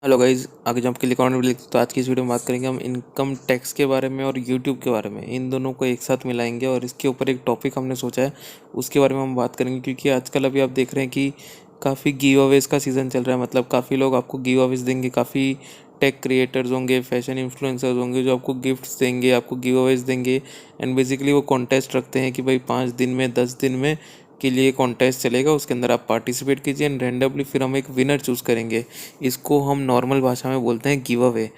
Hello guys, आगे jump के लिए कौन भी लिखते तो आज की इस वीडियो में बात करेंगे हम इनकम टैक्स के बारे में और यूट्यूब के बारे में। इन दोनों को एक साथ मिलाएंगे और इसके ऊपर एक टॉपिक हमने सोचा है, उसके बारे में हम बात करेंगे। क्योंकि आजकल अभी आप देख रहे हैं कि काफ़ी गिव अवेज का सीज़न चल रहा है। मतलब काफ़ी लोग आपको गिव अवेज देंगे, काफ़ी टेक क्रिएटर्स होंगे, फैशन इन्फ्लुएंसर्स होंगे जो आपको गिफ्ट्स देंगे, आपको गिव अवेज देंगे। एंड बेसिकली वो कॉन्टेस्ट रखते हैं कि भाई 5 दिन में 10 दिन में के लिए कॉन्टेस्ट चलेगा, उसके अंदर आप पार्टिसिपेट कीजिए एंड रैंडमली फिर हम एक विनर चूज़ करेंगे। इसको हम नॉर्मल भाषा में बोलते हैं गिव अवे।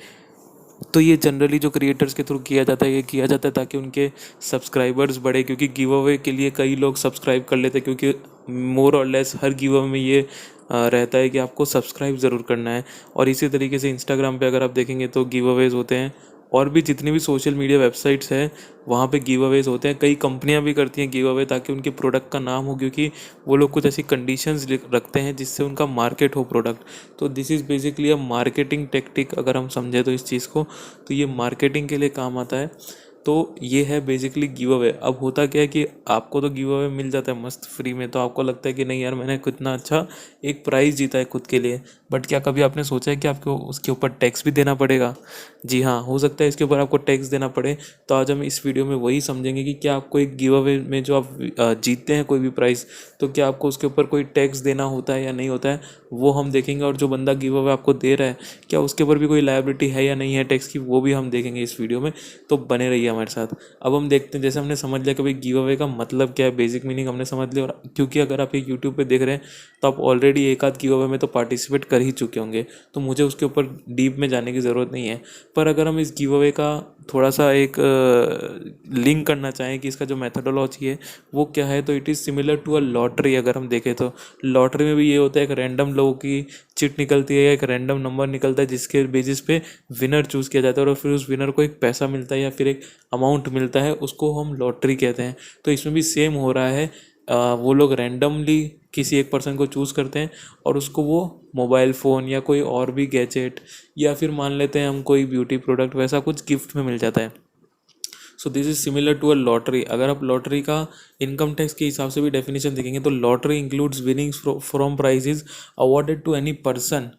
तो ये जनरली जो क्रिएटर्स के थ्रू किया जाता है, ये किया जाता है ताकि उनके सब्सक्राइबर्स बढ़े। क्योंकि गिव अवे के लिए कई लोग सब्सक्राइब कर लेते हैं, क्योंकि मोर और लेस हर गिव अवे में ये रहता है कि आपको सब्सक्राइब ज़रूर करना है। और इसी तरीके से इंस्टाग्राम पे अगर आप देखेंगे तो गिव अवेज होते हैं, और भी जितनी भी सोशल मीडिया वेबसाइट्स हैं वहाँ पे गिव अवेज होते हैं। कई कंपनियां भी करती हैं गिव अवे ताकि उनके प्रोडक्ट का नाम हो, क्योंकि वो लोग कुछ ऐसी कंडीशंस रखते हैं जिससे उनका मार्केट हो प्रोडक्ट। तो this is basically a marketing tactic, अगर हम समझे तो इस चीज़ को, तो ये मार्केटिंग के लिए काम आता है। तो ये है बेसिकली गिव अवे। अब होता क्या है कि आपको तो गिव अवे मिल जाता है मस्त फ्री में, तो आपको लगता है कि नहीं यार, मैंने कितना अच्छा एक प्राइज़ जीता है खुद के लिए। बट क्या कभी आपने सोचा है कि आपको उसके ऊपर टैक्स भी देना पड़ेगा? जी हाँ, हो सकता है इसके ऊपर आपको टैक्स देना पड़े। तो आज हम इस वीडियो में वही समझेंगे कि क्या आपको एक गिव अवे में जो आप जीतते हैं कोई भी प्राइज़, तो क्या आपको उसके ऊपर कोई टैक्स देना होता है या नहीं होता है, वो हम देखेंगे। और जो बंदा गिव अवे आपको दे रहा है, क्या उसके ऊपर भी कोई लायबिलिटी है या नहीं है टैक्स की, वो भी हम देखेंगे इस वीडियो में। तो बने रहिए हमारे साथ। अब हम देखते हैं, जैसे हमने समझ लिया कि भाई गिव अवे का मतलब क्या है, बेसिक मीनिंग हमने समझ लिया। और क्योंकि अगर आप ये यूट्यूब पे देख रहे हैं तो आप ऑलरेडी एक आध गिव अवे में तो पार्टिसिपेट कर ही चुके होंगे, तो मुझे उसके ऊपर डीप में जाने की ज़रूरत नहीं है। पर अगर हम इस गिव अवे का थोड़ा सा एक लिंक करना चाहें कि इसका जो मेथडोलॉजी है वो क्या है, तो it is similar to a lottery. अगर हम देखें तो लॉटरी में भी ये होता है, एक रैंडम लोगों की चिट निकलती है या एक रैंडम नंबर निकलता है जिसके बेसिस पे विनर चूज़ किया जाता है, और फिर उस विनर को एक पैसा मिलता है या फिर एक अमाउंट मिलता है, उसको हम लॉटरी कहते हैं। तो इसमें भी सेम हो रहा है। वो लोग रैंडमली किसी एक पर्सन को चूज़ करते हैं और उसको वो मोबाइल फ़ोन या कोई और भी गैजेट, या फिर मान लेते हैं हम कोई ब्यूटी प्रोडक्ट, वैसा कुछ गिफ्ट में मिल जाता है। So this is similar to a lottery. अगर आप लॉटरी का इनकम टैक्स के हिसाब से भी डेफिनेशन देखेंगे तो lottery includes winnings from prizes awarded to any person.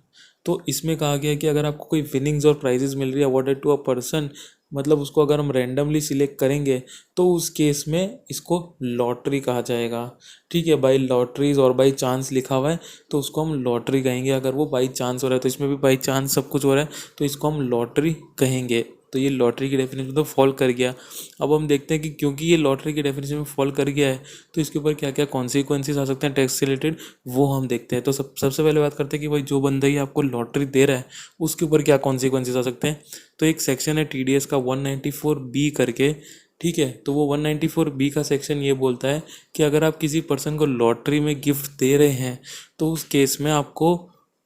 तो इसमें कहा गया है कि अगर आपको कोई विनिंग्स और प्राइजेज मिल रही है अवॉर्डेड टू अ पर्सन, मतलब उसको अगर हम रैंडमली सिलेक्ट करेंगे तो उस केस में इसको लॉटरी कहा जाएगा। ठीक है, बाई लॉटरीज और बाई चांस लिखा हुआ है तो उसको हम लॉटरी कहेंगे। अगर वो बाई चांस हो रहा है, तो इसमें भी बाई चांस सब कुछ हो रहा है, तो इसको हम लॉटरी कहेंगे। तो ये लॉटरी की डेफिनेशन तो फॉल कर गया। अब हम देखते हैं कि क्योंकि ये लॉटरी की डेफिनेशन में फॉल कर गया है, तो इसके ऊपर क्या क्या कॉन्सिक्वेंसेस आ सकते हैं टैक्स से रिलेटेड, वो हम देखते हैं। तो सबसे पहले बात करते हैं कि भाई जो बंदा ही आपको लॉटरी दे रहा है उसके ऊपर क्या कॉन्सिक्वेंसेस आ सकते हैं। तो एक सेक्शन है TDS का 194B करके। ठीक है, तो वो 194B का सेक्शन ये बोलता है कि अगर आप किसी पर्सन को लॉटरी में गिफ्ट दे रहे हैं तो उस केस में आपको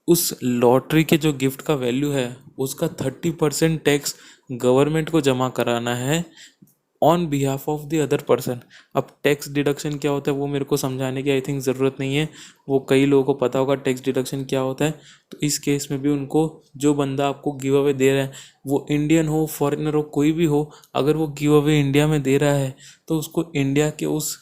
उस लॉटरी के जो गिफ्ट का वैल्यू है उसका 30% टैक्स गवर्नमेंट को जमा कराना है on behalf of the other person. अब टैक्स डिडक्शन क्या होता है वो मेरे को समझाने की आई थिंक ज़रूरत नहीं है, वो कई लोगों को पता होगा टैक्स डिडक्शन क्या होता है। तो इस केस में भी उनको, जो बंदा आपको गिव अवे दे रहा है वो इंडियन हो फॉरेनर हो कोई भी हो, अगर वो गिव अवे इंडिया में दे रहा है तो उसको इंडिया के उस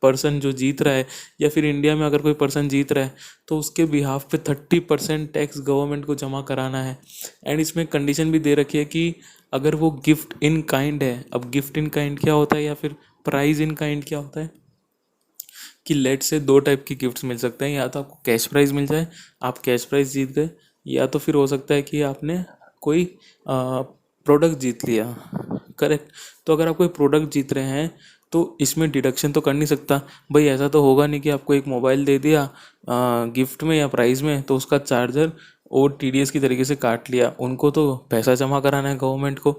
पर्सन जो जीत रहा है, या फिर इंडिया में अगर कोई पर्सन जीत रहा है तो उसके बिहाफ पे 30% टैक्स गवर्नमेंट को जमा कराना है। एंड इसमें कंडीशन भी दे रखी है कि अगर वो गिफ्ट इन काइंड है। अब गिफ्ट इन काइंड क्या होता है या फिर प्राइज इन काइंड क्या होता है, कि लेट से दो टाइप की गिफ्ट्स मिल सकते हैं। या तो आपको कैश प्राइज मिल जाए, आप कैश प्राइज जीत गए, या तो फिर हो सकता है कि आपने कोई प्रोडक्ट जीत लिया। करेक्ट। तो अगर आप कोई प्रोडक्ट जीत रहे हैं तो इसमें डिडक्शन तो कर नहीं सकता भाई। ऐसा तो होगा नहीं कि आपको एक मोबाइल दे दिया गिफ्ट में या प्राइस में, तो उसका चार्जर और TDS की तरीके से काट लिया। उनको तो पैसा जमा कराना है गवर्नमेंट को,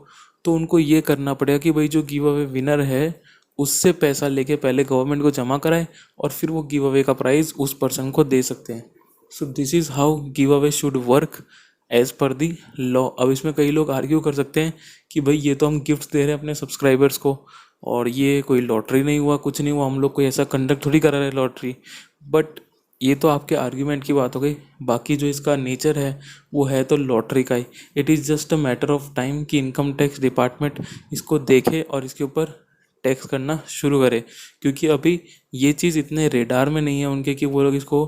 तो उनको ये करना पड़ेगा कि भाई जो गिव अवे विनर है उससे पैसा लेके पहले गवर्नमेंट को जमा कराए और फिर वो गिव अवे का प्राइज़ उस पर्सन को दे सकते हैं। So this is how give away should work as per the law. अब इसमें कई लोग आर्ग्यू कर सकते हैं कि भाई ये तो हम गिफ्ट दे रहे हैं अपने सब्सक्राइबर्स को, और ये कोई लॉटरी नहीं हुआ, कुछ नहीं हुआ, हम लोग कोई ऐसा कंडक्ट थोड़ी करा रहे हैं लॉटरी। बट ये तो आपके आर्ग्यूमेंट की बात हो गई। बाकी जो इसका नेचर है वो है तो लॉटरी का ही। It is just a matter of time कि इनकम टैक्स डिपार्टमेंट इसको देखे और इसके ऊपर टैक्स करना शुरू करे, क्योंकि अभी ये चीज़ इतने रेडार में नहीं है उनके कि वो लोग इसको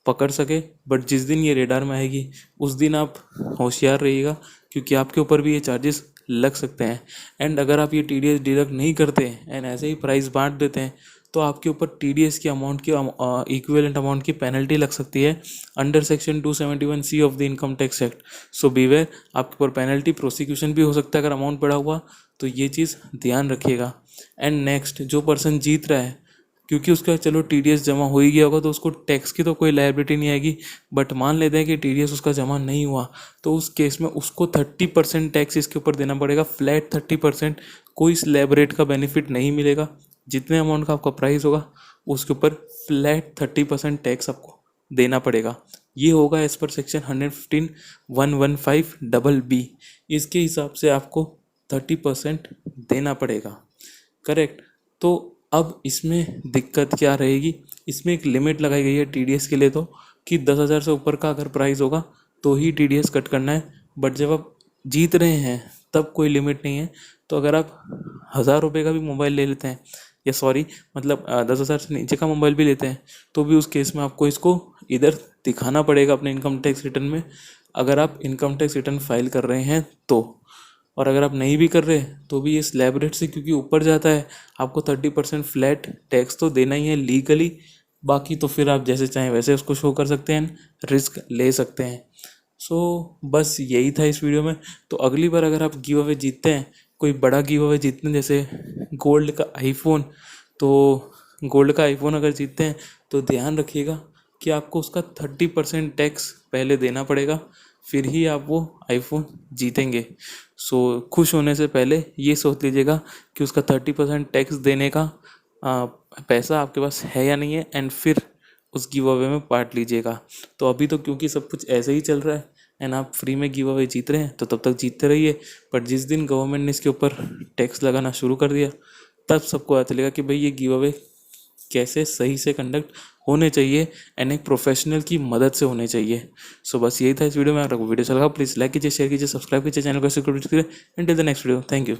पकड़ सके। बट जिस दिन ये रेडार में आएगी उस दिन आप होशियार रहिएगा, क्योंकि आपके ऊपर भी ये चार्जेस लग सकते हैं। एंड अगर आप ये TDS डिडक्ट नहीं करते एंड ऐसे ही प्राइस बांट देते हैं तो आपके ऊपर TDS की अमाउंट की इक्विवेलेंट अमाउंट की पेनल्टी लग सकती है under section 271C of the income tax act. So beware, आपके ऊपर पेनल्टी, प्रोसिक्यूशन भी हो सकता है अगर अमाउंट बढ़ा हुआ, तो ये चीज़ ध्यान रखिएगा। एंड नेक्स्ट, जो पर्सन जीत रहा है, क्योंकि उसका चलो TDS जमा हो ही गया होगा तो उसको टैक्स की तो कोई लायबिलिटी नहीं आएगी। बट मान लेते हैं कि TDS उसका जमा नहीं हुआ, तो उस केस में उसको 30% टैक्स इसके ऊपर देना पड़ेगा, फ्लैट 30%। कोई स्लैब रेट का बेनिफिट नहीं मिलेगा। जितने अमाउंट का आपका प्राइस होगा उसके ऊपर फ्लैट 30% टैक्स आपको देना पड़ेगा। ये होगा एज पर सेक्शन 115(115)BB। इसके हिसाब से आपको 30% देना पड़ेगा, करेक्ट। तो अब इसमें दिक्कत क्या रहेगी, इसमें एक लिमिट लगाई गई है TDS के लिए, तो कि 10,000 से ऊपर का अगर प्राइस होगा तो ही TDS कट करना है। बट जब आप जीत रहे हैं तब कोई लिमिट नहीं है। तो अगर आप 1,000 रुपये का भी मोबाइल ले लेते हैं, या सॉरी मतलब 10,000 से नीचे का मोबाइल भी लेते हैं, तो भी उस केस में आपको इसको इधर दिखाना पड़ेगा अपने इनकम टैक्स रिटर्न में, अगर आप इनकम टैक्स रिटर्न फाइल कर रहे हैं तो। और अगर आप नहीं भी कर रहे तो भी ये स्लैब रेट से क्योंकि ऊपर जाता है, आपको 30% फ्लैट टैक्स तो देना ही है लीगली। बाकी तो फिर आप जैसे चाहें वैसे उसको शो कर सकते हैं, रिस्क ले सकते हैं। सो बस यही था इस वीडियो में। तो अगली बार अगर आप गिव अवे जीतते हैं, कोई बड़ा गिव अवे जीतते हैं जैसे गोल्ड का आईफोन, तो गोल्ड का आईफोन अगर जीतते हैं तो ध्यान रखिएगा कि आपको उसका 30% टैक्स पहले देना पड़ेगा, फिर ही आप वो आईफोन जीतेंगे। सो खुश होने से पहले ये सोच लीजिएगा कि उसका 30% टैक्स देने का पैसा आपके पास है या नहीं है, एंड फिर उस गिव अवे में पार्ट लीजिएगा। तो अभी तो क्योंकि सब कुछ ऐसे ही चल रहा है एंड आप फ्री में गिव अवे जीत रहे हैं, तो तब तक जीतते रहिए। पर जिस दिन गवर्नमेंट ने इसके ऊपर टैक्स लगाना शुरू कर दिया, तब सबको पता चलेगा कि भाई ये गिव अवे कैसे सही से कंडक्ट होने चाहिए एंड एक प्रोफेशनल की मदद से होने चाहिए। सो बस यही था इस वीडियो में। अगर आपको वीडियो अच्छा लगा प्लीज़ लाइक कीजिए, शेयर कीजिए, सब्सक्राइब कीजिए चैनल को, सब्सक्राइब कीजिए। And till the next video, thank you.